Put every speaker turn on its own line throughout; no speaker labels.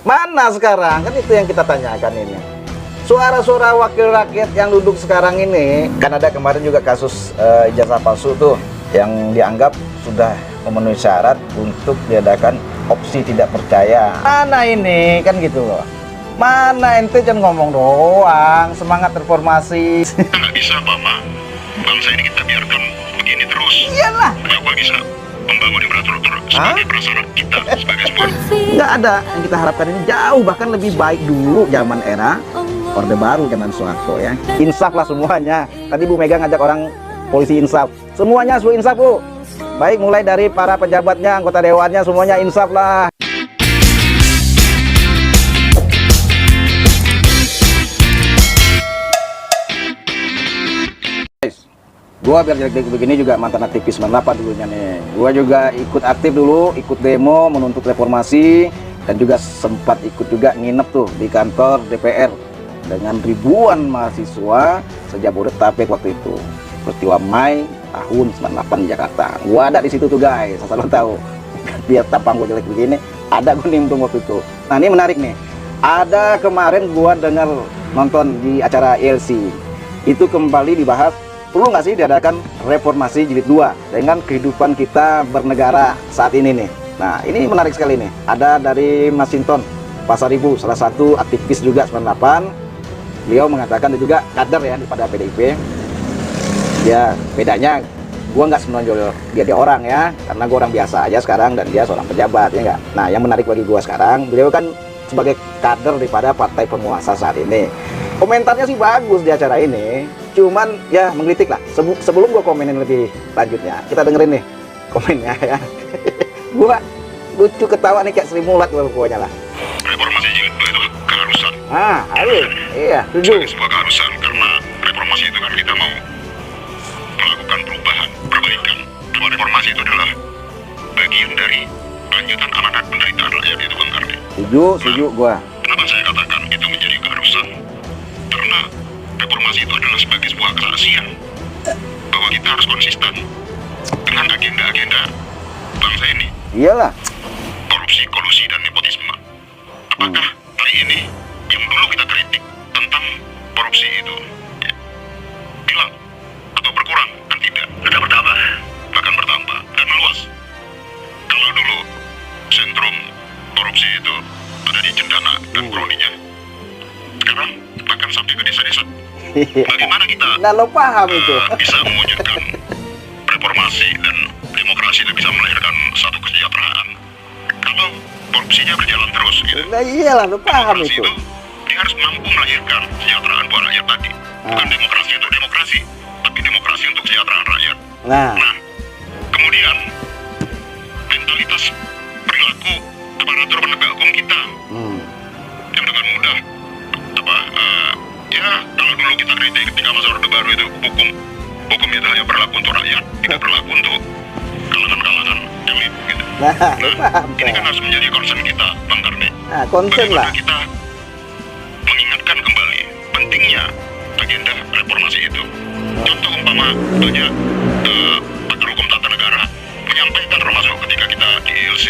Mana sekarang? Kan itu yang kita tanyakan ini. Suara-suara wakil rakyat yang duduk sekarang ini, kan ada kemarin juga kasus ijazah palsu tuh, yang dianggap sudah memenuhi syarat untuk diadakan opsi tidak percaya. Mana ini? Kan gitu loh. Mana ente jangan ngomong doang, semangat reformasi.
Kita nggak bisa, Bapak. Bangsa ini kita biarkan begini terus.
Iyalah.
Kenapa bisa membangun infrastruktur sebagai prasyarat kita sebagai sebuah.
Nggak ada. Yang kita harapkan ini jauh, bahkan lebih baik dulu zaman era Orde Baru zaman Soeharto ya. Insaf lah semuanya. Tadi Bu Mega ngajak orang polisi insaf. Semuanya suruh insaf, Bu. Baik mulai dari para pejabatnya, anggota dewannya, semuanya insaf lah. Gua biar jelek begini juga mantan aktivis 98 dulunya nih. Gua juga ikut aktif dulu, ikut demo menuntut reformasi, dan juga sempat ikut juga nginep tuh di kantor DPR dengan ribuan mahasiswa se-Jabodetabek waktu itu. Peristiwa Mei tahun 98 di Jakarta. Gua ada di situ tuh guys, asal lo tahu. Biar tampang gua jelek begini, ada gua nimbrung waktu itu. Nah, ini menarik nih. Ada kemarin gua dengar nonton di acara ELC. Itu kembali dibahas, perlu nggak sih diadakan reformasi jilid 2 dengan kehidupan kita bernegara saat ini nih. Nah, ini menarik sekali nih. Ada dari Mas Sinton Pasaribu, salah satu aktivis juga 98. Beliau mengatakan, dia juga kader ya daripada PDIP. Ya bedanya, gua nggak menonjol dia orang ya, karena gua orang biasa aja sekarang dan dia seorang pejabat ya nggak. Nah, yang menarik bagi gua sekarang, beliau kan sebagai kader daripada partai penguasa saat ini. Komentarnya sih bagus di acara ini, cuman ya menggelitik lah. Sebelum gua komenin lebih lanjutnya, kita dengerin nih komennya ya. Gua lucu ketawa nih kayak Sri Mulat pokoknya lah.
Reformasi jilid 2 itu keharusan.
Harus. Iya, setuju.
Sebagai sebuah keharusan, karena reformasi itu kan kita mau melakukan perubahan, perbaikan. Bahwa reformasi itu adalah bagian dari lanjutan amanat penderitaan rakyat itu, Bang Karni.
Setuju gua.
Kenapa saya katakan itu menjadi keharusan? Karena reformasi itu adalah sebagai sebuah kesaksian bahwa kita harus konsisten dengan agenda-agenda bangsa ini.
Iyalah.
Korupsi, kolusi, dan nepotisme. Apakah hari ini yang dulu kita kritik tentang korupsi itu ya, hilang atau berkurang? Kan tidak, ada bertambah, bahkan bertambah dan meluas. Kalau dulu sentrum korupsi itu ada di Cendana dan Kroninya, sekarang bahkan sampai ke desa-desa. Bagaimana kita
Nah, lo paham itu.
bisa mewujudkan reformasi dan demokrasi itu bisa melahirkan satu kesejahteraan kalau korupsinya berjalan terus gitu.
Nah, iyalah, lo paham
Demokrasi
itu.
dia harus mampu melahirkan kesejahteraan buat rakyat tadi. Bukan demokrasi untuk demokrasi, tapi demokrasi untuk kesejahteraan rakyat.
Nah,
Nah, kemudian mentalitas perilaku aparatur penegak hukum kita yang dengan mudah ya kalau dulu kita kritik ketika masa Orde Baru itu hukum itu hanya berlaku untuk rakyat, tidak berlaku untuk kalangan-kalangan elit gitu.
lo paham.
Ini kan harus menjadi concern kita, Bang Karni.
Nah, konsen lah.
Bagaimana kita mengingatkan kembali pentingnya agenda reformasi itu. Contoh umpama banyak pakar hukum tata negara menyampaikan, termasuk ketika kita di ILC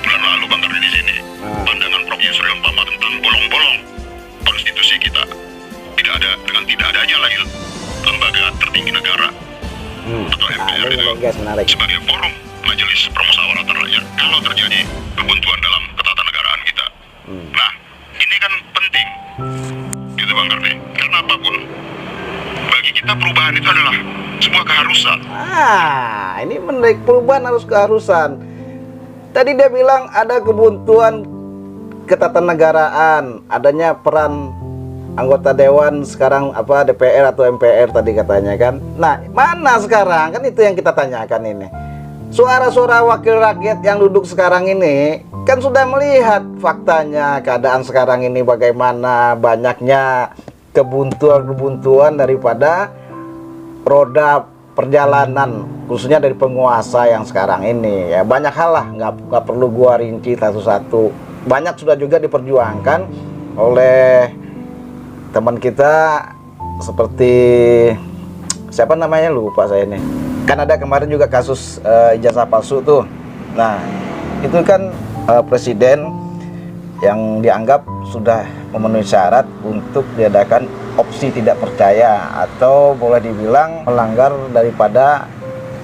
bulan lalu, Bang Karni, di sini, pandangan Prof. Yusril umpama tentang bolong-bolong konstitusi kita. Tidak ada, dengan tidak adanya lagi lembaga tertinggi negara atau MPR
ini
itu
guys, menarik.
sebagai forum majelis permusyawaratan rakyat kalau terjadi kebuntuan dalam ketatanegaraan kita. Nah, ini kan penting gitu, Bang Karni, karena apapun bagi kita perubahan itu adalah sebuah keharusan.
Ini menarik, perubahan harus keharusan. Tadi dia bilang ada kebuntuan ketatanegaraan, adanya peran anggota dewan sekarang DPR atau MPR tadi katanya kan. Nah, mana sekarang? Kan itu yang kita tanyakan ini. Suara-suara wakil rakyat yang duduk sekarang ini kan sudah melihat faktanya, keadaan sekarang ini bagaimana banyaknya kebuntuan daripada roda perjalanan, khususnya dari penguasa yang sekarang ini ya. Banyak hal lah, nggak perlu gua rinci satu-satu. Banyak sudah juga diperjuangkan oleh teman kita seperti siapa namanya, lupa saya ini. Kan ada kemarin juga kasus ijazah palsu tuh. Nah, itu kan presiden yang dianggap sudah memenuhi syarat untuk diadakan opsi tidak percaya, atau boleh dibilang melanggar daripada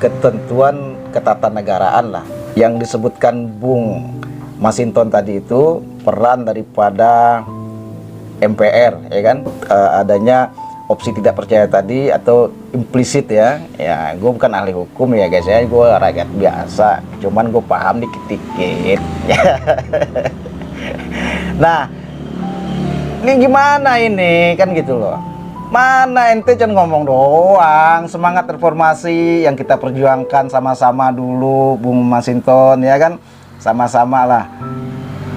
ketentuan ketatanegaraan lah. Yang disebutkan Bung Masinton tadi itu peran daripada MPR, ya kan, adanya opsi tidak percaya tadi atau implisit ya. Ya, gue bukan ahli hukum ya guys ya, gue rakyat biasa, cuman gue paham dikit-dikit. Nah, ini gimana ini kan gitu loh. Mana ente jangan ngomong doang, semangat reformasi yang kita perjuangkan sama-sama dulu Bung Masinton, ya kan, sama-sama lah.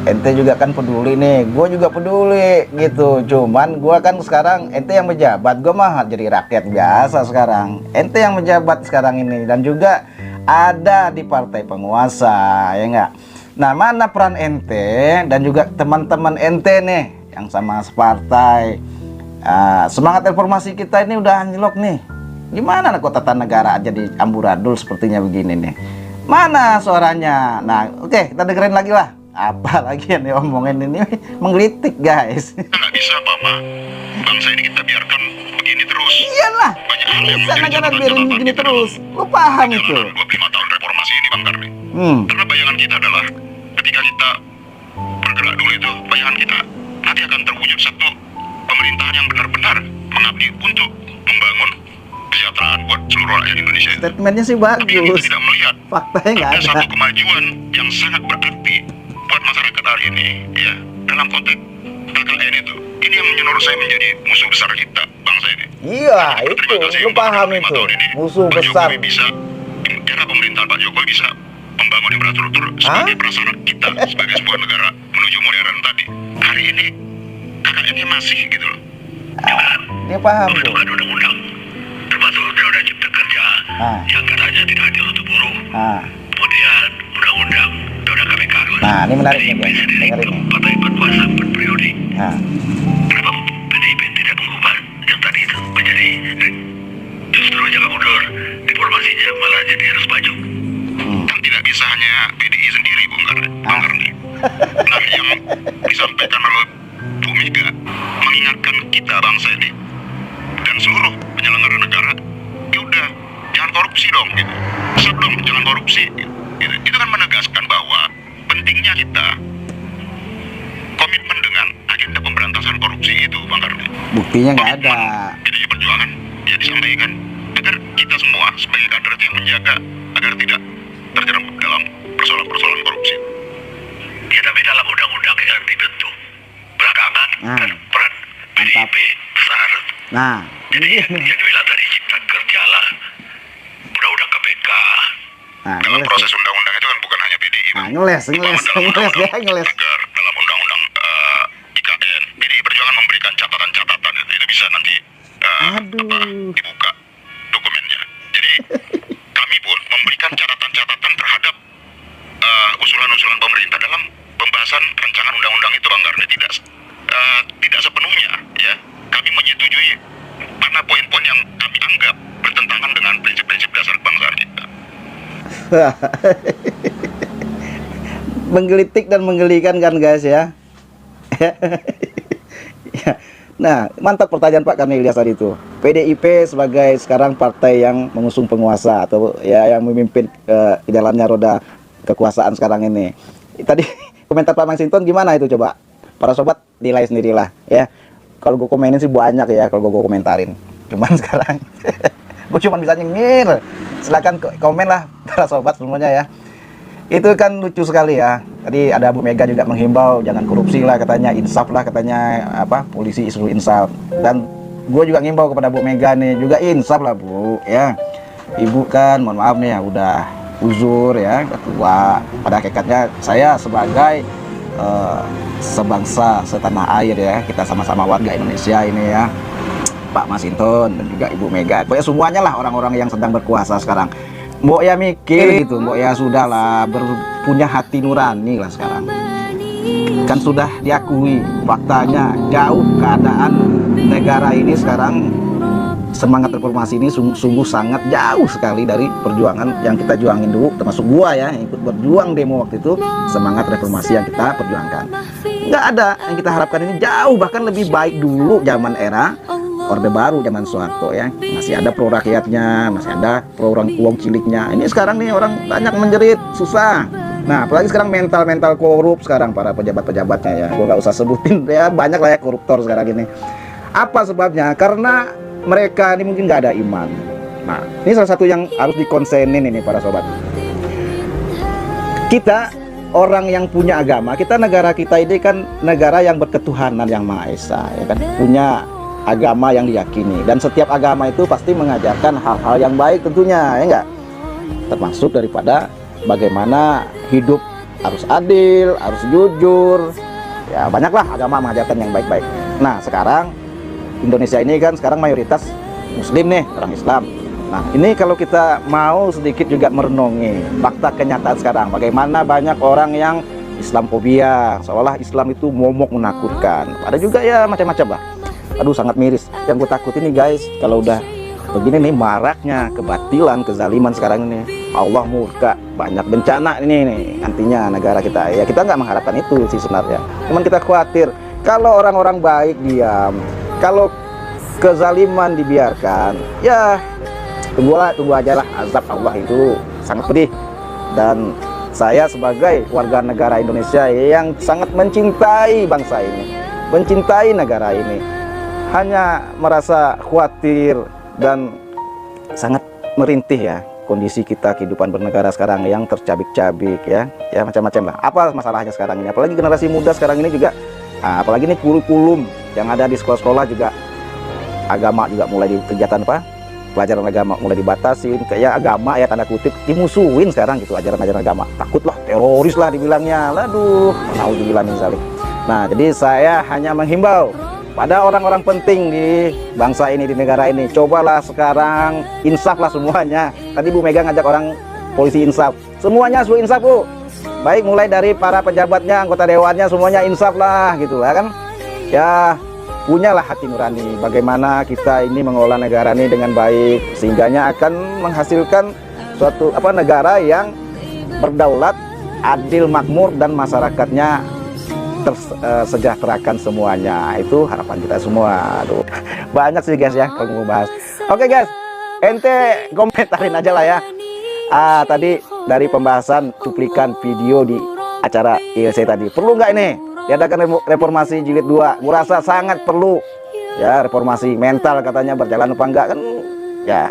Ente juga kan peduli nih, gue juga peduli gitu. Cuman gue kan sekarang ente yang menjabat, gue mah jadi rakyat biasa sekarang. Ente yang menjabat sekarang ini dan juga ada di partai penguasa, ya enggak. Nah, mana peran ente dan juga teman-teman ente nih yang sama separtai. Semangat reformasi kita ini udah anjlok nih. Gimana kok tata negara aja di amburadul sepertinya begini nih. Mana suaranya? Nah, oke, kita dengerin lagi lah. Apa lagi yang diomongin ini menggelitik guys.
Nggak bisa Pak Ma, bangsa ini kita biarkan begini terus.
Iyalah,
Banyak hal yang
bisa
menjadi
jangan biarin
catatan
begini
kita
terus. Lu paham itu?
dalam 25 tahun reformasi ini Bang Karni. Karena bayangan kita adalah ketika kita bergerak dulu itu, bayangan kita nanti akan terwujud satu pemerintahan yang benar-benar mengabdi untuk membangun kesejahteraan buat seluruh rakyat Indonesia itu.
Statementnya sih
Tapi yang kita
bagus,
tidak melihat
faktanya nggak
ada
ada.
satu kemajuan yang sangat berarti buat masyarakat hari ini, ya, dalam konteks KKN itu. Ini yang menurut saya menjadi musuh besar kita, bangsa ini.
Iya, itu
Terima kasih
lu
untuk
paham
25
itu
tahun ini.
musuh
Pak
besar.
Jokowi bisa, era pemerintahan Pak Jokowi bisa membangun infrastruktur sebagai prasyarat kita sebagai sebuah negara menuju modern tadi. Hari ini KKN-nya masih gitu loh.
Dia paham tuh.
Ada undang-undang, termasuk undang-undang cipta kerja yang katanya tidak adil untuk buruh. Kemudian undang-undang KPK.
Nah, ini menarik nih guys, dengerin nih.
Partai berkuasa berperiode.
Nah,
Kenapa PDIP tidak mengubah yang tadi itu menjadi justru jangan mundur, reformasinya malah jadi harus maju. Kan tidak bisa hanya PDI sendiri Bung Karni. Nah, yang disampaikan oleh Bu Mega mengingatkan kita bangsa ini dan seluruh penyelenggara negara, ya udah jangan korupsi dong gitu. Stop dong, jangan korupsi gitu. Itu kan menegaskan bahwa pentingnya kita komitmen dengan agenda pemberantasan korupsi itu Bang Karni.
buktinya nggak ada.
PDI Perjuangan ya disampaikan agar kita semua sebagai kader itu yang menjaga agar tidak terjerumus dalam persoalan-persoalan korupsi. Ya, tapi dalam undang-undang yang dibentuk belakangan dan peran PDIP besar.
Nah,
Jadi yang dibilang tadi cipta kerja lah, undang-undang KPK.
nah,
Dalam
ngeles
proses
ya.
undang-undang itu kan bukan hanya PDI.
Nah, ngeles ya, ngeles.
Agar dalam undang-undang IKN, PDI Perjuangan memberikan catatan-catatan itu bisa nanti dibuka dokumennya. Jadi kami pun memberikan catatan-catatan terhadap usulan-usulan pemerintah dalam pembahasan rancangan undang-undang itu Bang Karni. Tidak sepenuhnya ya kami menyetujui mana poin-poin yang kami anggap bertentangan dengan prinsip-prinsip dasar kebangsaan kita.
Menggelitik dan menggelikan kan guys ya. Nah, mantap pertanyaan Pak Karni Ilyas tadi itu. PDIP sebagai sekarang partai yang mengusung penguasa atau ya yang memimpin jalannya roda kekuasaan sekarang ini. Tadi komentar Pak Masinton gimana itu coba? Para sobat nilai sendirilah ya. Kalau gue komenin sih banyak ya kalau gue komentarin. Cuman sekarang gue cuma bisa nyengir. Silakan komen lah para sobat semuanya ya. Itu kan lucu sekali ya. Tadi ada Bu Mega juga menghimbau jangan korupsi lah katanya, insaf lah katanya, apa, polisi suruh insaf. Dan gue juga ngimbau kepada Bu Mega nih juga insaf lah Bu ya. Ibu kan mohon maaf nih ya udah uzur ya, ketua. Pada hakikatnya saya sebagai sebangsa setanah air ya, kita sama-sama warga Indonesia ini ya, Pak Masinton dan juga Ibu Mega, pokoknya semuanya lah orang-orang yang sedang berkuasa sekarang. Mbok ya mikir gitu, Mbok ya sudahlah punya hati nurani lah sekarang. Kan sudah diakui faktanya jauh keadaan negara ini sekarang semangat reformasi ini sungguh sangat jauh sekali dari perjuangan yang kita juangin dulu, termasuk gua ya yang ikut berjuang demo waktu itu. Semangat reformasi yang kita perjuangkan nggak ada. Yang kita harapkan ini jauh bahkan lebih baik dulu zaman era Orde Baru, zaman Soeharto ya. Masih ada pro rakyatnya, masih ada pro uang ciliknya. Ini sekarang nih orang banyak menjerit, susah. Nah, apalagi sekarang mental korup sekarang para pejabat-pejabatnya ya. Gua nggak usah sebutin ya, banyak lah ya koruptor sekarang ini. Apa sebabnya? Karena mereka ini mungkin nggak ada iman. Nah, ini salah satu yang harus dikonsenin ini para sobat. Kita orang yang punya agama, kita negara kita ini kan negara yang berketuhanan yang Maha Esa, ya kan? Punya agama yang diyakini, dan setiap agama itu pasti mengajarkan hal-hal yang baik tentunya, ya enggak? Termasuk daripada bagaimana hidup harus adil, harus jujur. Ya, banyaklah agama mengajarkan yang baik-baik. Nah, sekarang Indonesia ini kan sekarang mayoritas Muslim nih, orang Islam. Nah, ini kalau kita mau sedikit juga merenungi fakta kenyataan sekarang, bagaimana banyak orang yang Islamfobia, seolah Islam itu momok menakutkan. Ada juga ya macam-macam lah. Aduh, sangat miris. Yang gue takut ini guys, kalau udah begini nih maraknya kebatilan, kezaliman sekarang ini, Allah murka, banyak bencana ini nih nantinya negara kita. Ya kita nggak mengharapkan itu sih sebenarnya. Cuman kita khawatir kalau orang-orang baik diam, kalau kezaliman dibiarkan, ya tunggu aja lah, azab Allah itu sangat pedih. Dan saya sebagai warga negara Indonesia yang sangat mencintai bangsa ini, mencintai negara ini, hanya merasa khawatir dan sangat merintih ya kondisi kita, kehidupan bernegara sekarang yang tercabik-cabik ya macam-macam lah. Apa masalahnya sekarang ini, apalagi generasi muda sekarang ini juga, apalagi ini kurikulum yang ada di sekolah-sekolah juga, agama juga mulai di kegiatan pelajaran agama mulai dibatasin, kayak agama ya tanda kutip dimusuhin sekarang gitu, ajaran-ajaran agama, takutlah teroris lah dibilangnya. Aduh, naudzubillah min dzalik. Nah, jadi saya hanya menghimbau pada orang-orang penting di bangsa ini, di negara ini, cobalah sekarang insaf lah semuanya. Tadi Bu Mega ngajak orang polisi insaf, semuanya suruh insaf Bu, baik mulai dari para pejabatnya, anggota dewannya, semuanya insaf lah gitu lah kan ya. Punyalah hati nurani bagaimana kita ini mengelola negara ini dengan baik, sehingganya akan menghasilkan suatu negara yang berdaulat, adil, makmur, dan masyarakatnya tersejahterakan semuanya. Itu harapan kita semua. Aduh, banyak sih guys ya kalau mau bahas. Oke guys, ente komentarin aja lah ya. Tadi dari pembahasan cuplikan video di acara ILC tadi, perlu nggak ini diadakan reformasi jilid 2? Gua rasa sangat perlu ya, reformasi mental katanya berjalan apa enggak kan ya.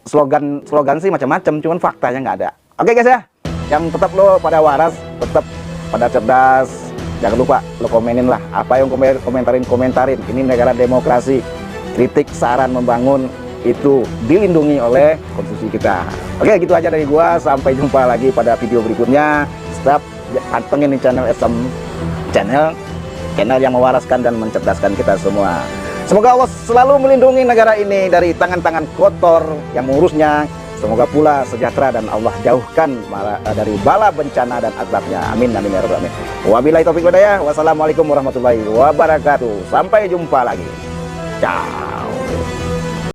Slogan sih macam-macam, cuman faktanya nggak ada. Oke guys ya, yang tetap lo pada waras, tetap pada cerdas, jangan lupa lo komenin lah apa yang komentarin. Ini negara demokrasi, kritik, saran membangun itu dilindungi oleh konstitusi kita. Oke, gitu aja dari gua, sampai jumpa lagi pada video berikutnya. Tetap pantengin di channel SM channel yang mewaraskan dan mencerdaskan kita semua. Semoga Allah selalu melindungi negara ini dari tangan-tangan kotor yang mengurusnya. Semoga pula sejahtera dan Allah jauhkan dari bala bencana dan azabnya. Amin amin ya rabbal alamin. Wabillahi taufiq wal hidayah. Wassalamualaikum warahmatullahi wabarakatuh. Sampai jumpa lagi. Ciao.